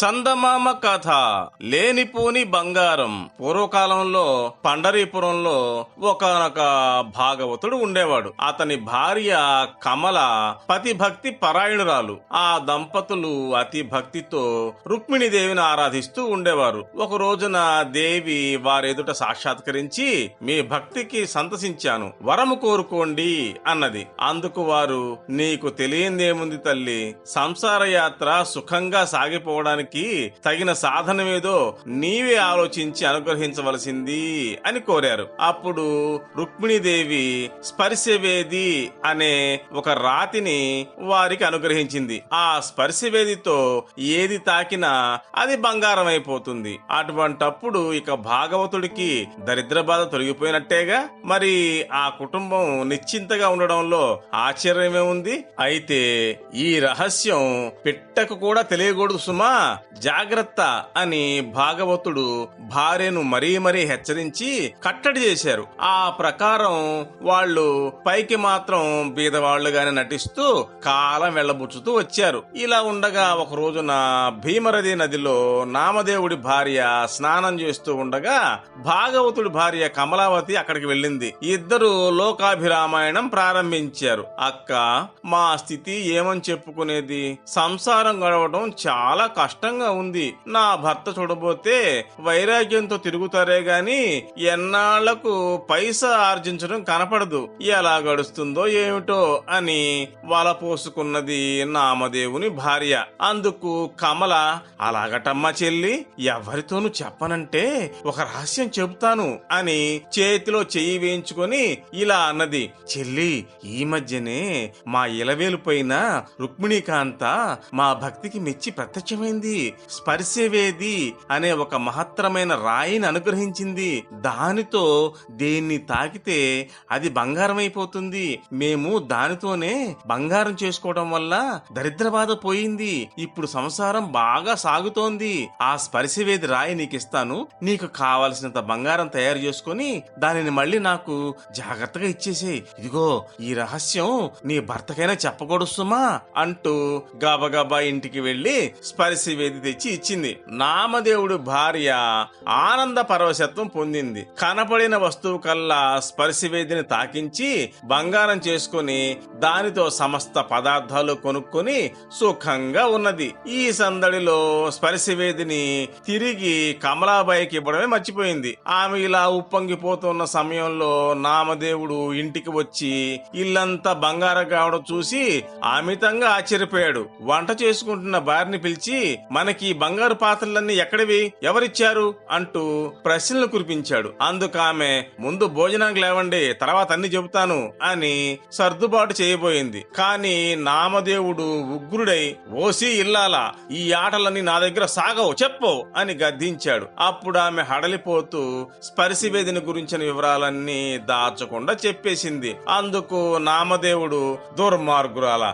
చందమామ కథ. లేనిపోని బంగారం. పూర్వకాలంలో పండరీపురంలో ఒకానొక భాగవతుడు ఉండేవాడు. అతని భార్య కమల పతిభక్తి పరాయణురాలు. ఆ దంపతులు అతి భక్తితో రుక్మిణీదేవిని ఆరాధిస్తూ ఉండేవారు. ఒక రోజున దేవి వారెదుట సాక్షాత్కరించి, మీ భక్తికి సంతసించాను, వరము కోరుకోండి అన్నది. అందుకు వారు, నీకు తెలియందేముంది తల్లి, సంసార యాత్ర సుఖంగా సాగిపోవడానికి తగిన సాధనమేదో నీవే ఆలోచించి అనుగ్రహించవలసింది అని కోరారు. అప్పుడు రుక్మిణీదేవి స్పర్శవేది అనే ఒక రాతిని వారికి అనుగ్రహించింది. ఆ స్పర్శవేదితో ఏది తాకినా అది బంగారం అయిపోతుంది. అటువంటప్పుడు ఇక భాగవతుడికి దరిద్ర బాధ తొలగిపోయినట్టేగా. మరి ఆ కుటుంబం నిశ్చింతగా ఉండడంలో ఆశ్చర్యమే ఉంది. అయితే ఈ రహస్యం పిట్టకు కూడా తెలియకూడదు సుమా, జాగ్రత్త అని భాగవతుడు భార్యను మరీ హెచ్చరించి కట్టడి చేశారు. ఆ ప్రకారం వాళ్ళు పైకి మాత్రం బీదవాళ్లుగానే నటిస్తూ కాలం వెళ్లబుచ్చుతూ వచ్చారు. ఇలా ఉండగా ఒక రోజున భీమరది నదిలో నామదేవుడి భార్య స్నానం చేస్తూ ఉండగా భాగవతుడి భార్య కమలావతి అక్కడికి వెళ్ళింది. ఇద్దరు లోకాభిరామాయణం ప్రారంభించారు. అక్క, మా స్థితి ఏమని చెప్పుకునేది, సంసారం గడవడం చాలా కష్టంగా ఉంది. నా భర్త చూడబోతే వైరాగ్యంతో తిరుగుతారే గాని ఎన్నాళ్లకు పైసా ఆర్జించడం కనపడదు. ఎలా గడుస్తుందో ఏమిటో అని వలపోసుకున్నది నామదేవుని భార్య. అందుకు కమల, అలాగటమ్మా చెల్లి, ఎవరితోనూ చెప్పనంటే ఒక రహస్యం చెబుతాను అని చేతిలో చెయ్యి వేయించుకొని ఇలా అన్నది. చెల్లి, ఈ మధ్యనే మా ఇలవేలుపైన రుక్మిణీకాంత మా భక్తికి మెచ్చి ప్రత్యక్షమైంది. స్పర్శవేది అనే ఒక మహత్తరమైన రాయిని అనుగ్రహించింది. దానితో దేన్ని తాకితే అది బంగారం అయిపోతుంది. మేము దానితోనే బంగారం చేసుకోవడం వల్ల దరిద్ర బాధ పోయింది. ఇప్పుడు సంసారం బాగా సాగుతోంది. ఆ స్పర్శవేది రాయి నీకిస్తాను. నీకు కావలసినంత బంగారం తయారు చేసుకుని దానిని మళ్ళీ నాకు జాగ్రత్తగా ఇచ్చేసేయ్. ఇదిగో, ఈ రహస్యం నీ భర్తకైనా చెప్పకూడదు సుమా అంటూ గబగబా ఇంటికి వెళ్లి స్పర్శవేది తెచ్చి ఇచ్చింది. నామదేవుడు భార్య ఆనంద పరవశత్వం పొందింది. కనపడిన వస్తువు కల్లా స్పర్శవేదిని తాకించి బంగారం చేసుకుని దానితో సమస్త పదార్థాలు కొనుక్కొని సుఖంగా ఉన్నది. ఈ సందడిలో స్పర్శవేదిని తిరిగి కమలాబాయికి ఇవ్వడమే మర్చిపోయింది. ఆమె ఇలా ఉప్పొంగిపోతున్న సమయంలో నామదేవుడు ఇంటికి వచ్చి ఇల్లంతా బంగారం కావడం చూసి అమితంగా ఆశ్చర్యపోయాడు. వంట చేసుకుంటున్న భార్యని పిలిచి, మనకి బంగారు పాత్రలన్నీ ఎక్కడివి, ఎవరిచ్చారు అంటూ ప్రశ్నలు కురిపించాడు. అందుకామె, ముందు భోజనానికి లేవండి, తర్వాత అన్ని చెబుతాను అని సర్దుబాటు చేయబోయింది. కాని నామదేవుడు ఉగ్రుడై, ఓసి ఇల్లాలా, ఈ ఆటలన్నీ నా దగ్గర సాగవు, చెప్పు అని గద్దించాడు. అప్పుడు ఆమె హడలిపోతూ స్పర్శవేదిని గురించిన వివరాలన్నీ దాచకుండా చెప్పేసింది. అందుకు నామదేవుడు, దుర్మార్గురాల,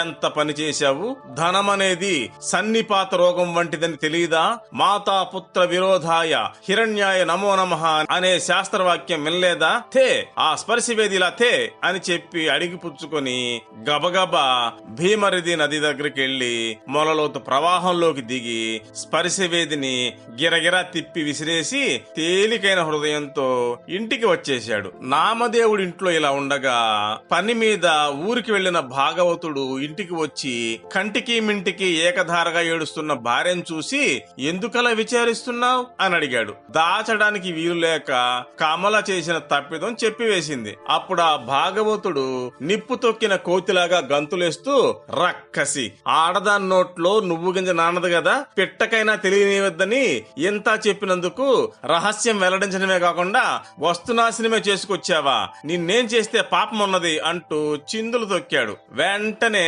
ఎంత పని చేశావు, ధనమనేది సన్నిపాత రోగం వంటిదని తెలియదా, మాతా పుత్ర విరోధాయ హిరణ్యాయ నమో నమః అనే శాస్త్రవాక్యం వినలేదా, థే ఆ స్పర్శవేదిలా థే అని చెప్పి అడిగి పుచ్చుకొని గబగబా భీమరది నది దగ్గరికి వెళ్లి మొలలోతు ప్రవాహంలోకి దిగి స్పర్శవేదిని గిరగిరా తిప్పి విసిరేసి తేలికైన హృదయంతో ఇంటికి వచ్చేశాడు. నామదేవుడి ఇంట్లో ఇలా ఉండగా పని మీద ఊరికి వెళ్లిన భాగవతుడు ఇంటికి వచ్చి కంటికి మింటికి ఏకధారగా ఏడుస్తున్న భార్యను చూసి, ఎందుకలా విచారిస్తున్నావు అని అడిగాడు. దాచడానికి వీలు లేక కమల చేసిన తప్పిదం చెప్పివేసింది. అప్పుడు ఆ భాగవతుడు నిప్పు తొక్కిన కోతిలాగా గంతులేస్తూ, రక్కసి, ఆడదాని నోట్లో నువ్వు గింజ నానదు గదా, పిట్టకైనా తెలియనివద్దని ఎంత చెప్పినందుకు రహస్యం వెల్లడించడమే కాకుండా వస్తునాశనమే చేసుకొచ్చావా, నిన్నేం చేస్తే పాపం ఉన్నది అంటూ చిందులు తొక్కాడు. వెంటనే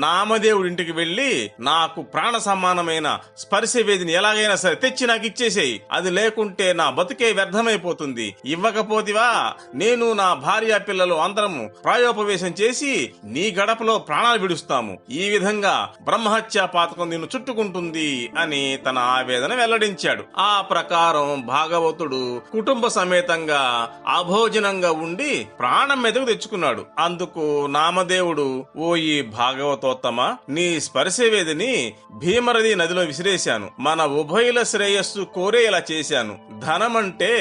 నామదేవుడి ఇంటికి వెళ్లి, నాకు ప్రాణ సమానమైన స్పర్శవేదిని ఎలాగైనా సరే తెచ్చి నాకు ఇచ్చేసేయి, అది లేకుంటే నా బతుకే వ్యర్థమైపోతుంది, ఇవ్వకపోతివా నేను నా భార్య పిల్లలు అందరము ప్రాయోపవేశం చేసి నీ గడపలో ప్రాణాలు విడుస్తాము, ఈ విధంగా బ్రహ్మహత్యా పాతకం నిన్ను చుట్టుకుంటుంది అని తన ఆవేదన వెల్లడించాడు. ఆ ప్రకారం భాగవతుడు కుటుంబ సమేతంగా అభోజనంగా ఉండి ప్రాణం మీదకు తెచ్చుకున్నాడు. అందుకు నామదేవుడు, ఓ ఈ భాగవతోత్తమ, నీ స్పర్శవేదిని భీమరది నదిలో విసిరేశాను. మన ఉభయుల శ్రేయస్సు కోరే ఇలా చేశాను. ధనమంటే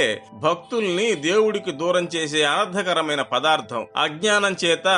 భక్తుల్ని దేవుడికి దూరం చేసే అనర్థకరమైన పదార్థం. అజ్ఞానం చేత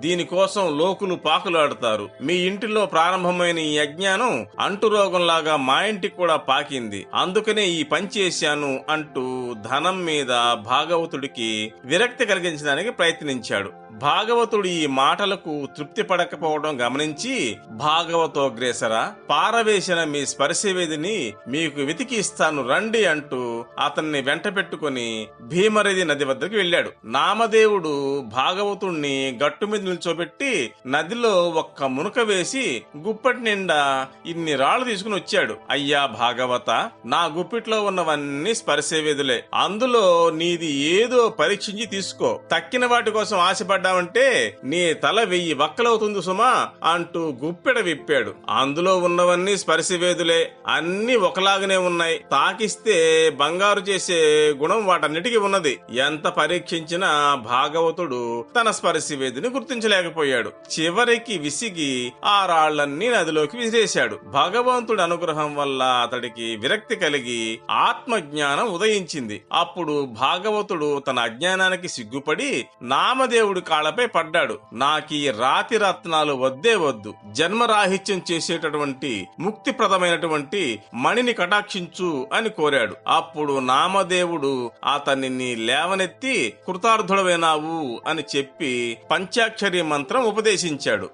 దీనికోసం లోకులు పాకులాడుతారు. మీ ఇంటిలో ప్రారంభమైన ఈ అజ్ఞానం అంటురోగంలాగా మా ఇంటికి కూడా పాకింది. అందుకనే ఈ పని చేశాను అంటూ ధనం మీద భాగవతుడికి విరక్తి కలిగించడానికి ప్రయత్నించాడు. భాగవతుడు ఈ మాటలకు తృప్తి పడకపోవడం గమనించి, భాగవతోగ్రేసర, పారవేసిన మీ స్పర్శవేదిని మీకు వెతికి ఇస్తాను రండి అంటూ అతన్ని వెంట పెట్టుకుని భీమరది నది వద్దకు వెళ్ళాడు. నామదేవుడు భాగవతుణ్ణి గట్టు మీద నిల్చోబెట్టి నదిలో ఒక్క మునక వేసి గుప్పటి నిండా ఇన్ని రాళ్లు తీసుకుని వచ్చాడు. అయ్యా భాగవత, నా గుప్పిట్లో ఉన్నవన్నీ స్పర్శవేదులే. అందులో నీది ఏదో పరీక్షించి తీసుకో. తక్కిన వాటి కోసం ఆశపడ్డావంటే నీ తల 1000 వక్కలవుతుంది సుమా అంటూ గుప్పెడ విప్పాడు. అందులో ఉన్నవన్నీ స్పర్శవేదులే. అన్ని ఒకలాగానే ఉన్నాయి. తాకిస్తే బంగారు చేసే గుణం వాటన్నిటికీ ఉన్నది. ఎంత పరీక్షించినా భాగవతుడు తన స్పర్శవేదిని గుర్తించలేకపోయాడు. చివరికి విసిగి ఆ రాళ్లన్నీ నదిలోకి విసిరేశాడు. భగవంతుడి అనుగ్రహం వల్ల అతడికి విరక్తి కలిగి ఆత్మజ్ఞానం ఉదయించింది. అప్పుడు భాగవతుడు తన అజ్ఞానానికి సిగ్గుపడి నామదేవుడి కాళ్లపై పడ్డాడు. నాకీ రాతి రత్నాలు వద్దే వద్దు. జన్మరాహిత్యం చేసేటటువంటి ముక్తిప్రదమైనటువంటి మణిని కటాక్షించు అని కోరాడు. అప్పుడు నామదేవుడు అతనిని లేవనెత్తి కృతార్థుడవైనావు అని చెప్పి పంచాక్షరి మంత్రం ఉపదేశించాడు.